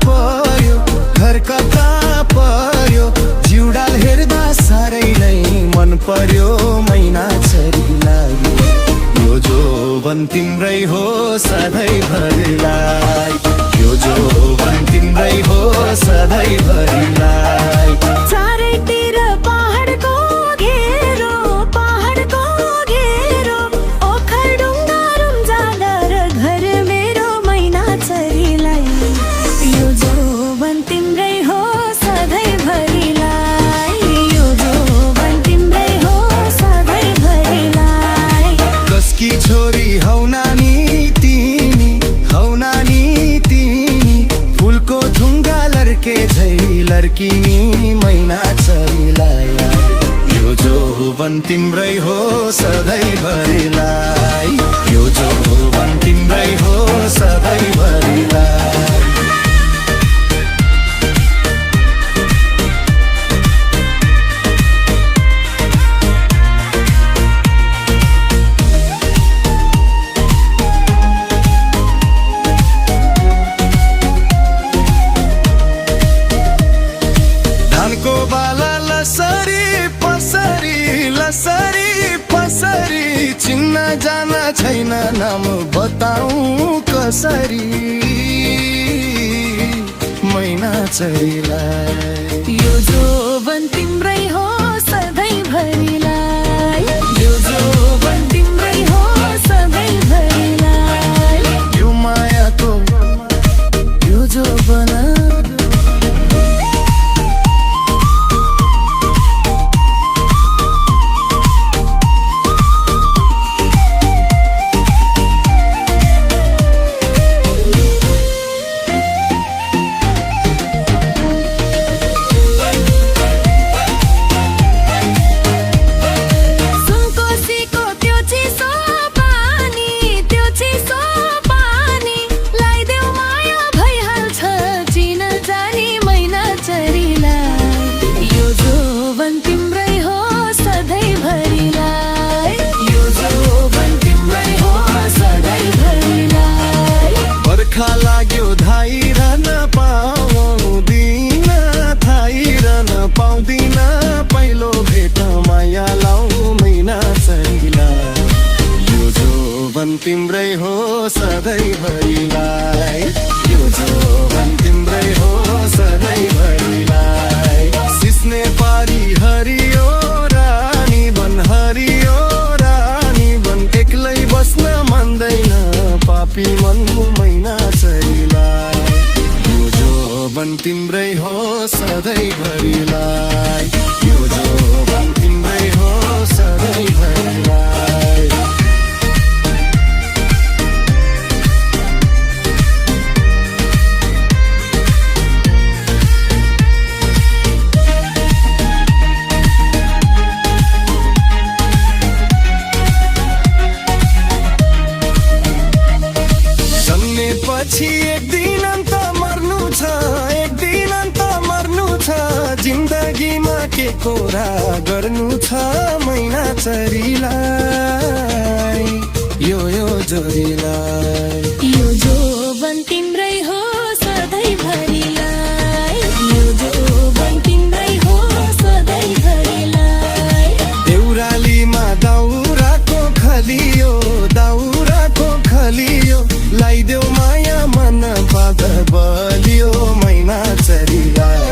पर्यो घर कता पर्यो जिउडाल हेर्दा साह्रै नै मन पर्यो मैना छोरीलाई यो जोवन तिम्रै हो सधैँभरिलाई यो जोवन तिम्रै हो सधैँभरिलाई चारैतिर पहाडको घेरो ओखलढुङ्गा रुम्जागर घर मेरो मैना छोरीलाई यो जोवन तिम्रै हो सधैँभरिलाई यो जोवन तिम्रै हो सधैँभरिलाई कसकी छोरी हौ नानी तिमी फुलको ढुङ्गा लर्के झै लर्किनी मैना छोरीलाई यो जोवन तिम्रै हो सधैँभरिलाई यो जोवन तिम्रै हो सधैँभरिलाई धानको बाला लसरी पसरी चिन्न जान छैन नाम बताऊ कसरी मैना छोरीलाई यो जोवन तिम्रै हो सधैँभरिलाई यो जोवन तिम्रै हो सधैँभरिलाई यो मायाको यो जोवन लाग्यो धाइरहन पाउँदिन पहिलो भेट माया लाउ मैना छोरीलाई यो जोवन तिम्रै हो सधैँभरिलाई यो जोवन तिम्रै हो सधैँभरिलाई सिस्ने पारी हरियो रानी बन एक्लै बस्न मान्दैन पापी मन मैना छोरीलाई यो जोवन तिम्रै हो सधैँभरिलाई यो जोवन तिम्रै हो सधैँभरिलाई पछि एक दिन अन्त मर्नु छ जिन्दगीमा के कोरा गर्नु छ मैना छोरीलाई यो जोरीलाई यो जोवन तिम्रै हो सधैँभरिलाई यो जोवन तिम्रै हो सधैँभरिलाई देउरालीमा दाउराको खलियो लाइदेऊ माया मन पाद बलियो मैना छोरीलाई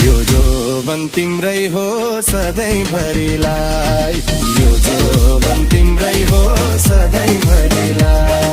यो जोवन तिम्रै हो सधैँभरिलाई यो जोवन तिम्रै हो सधैँभरिलाई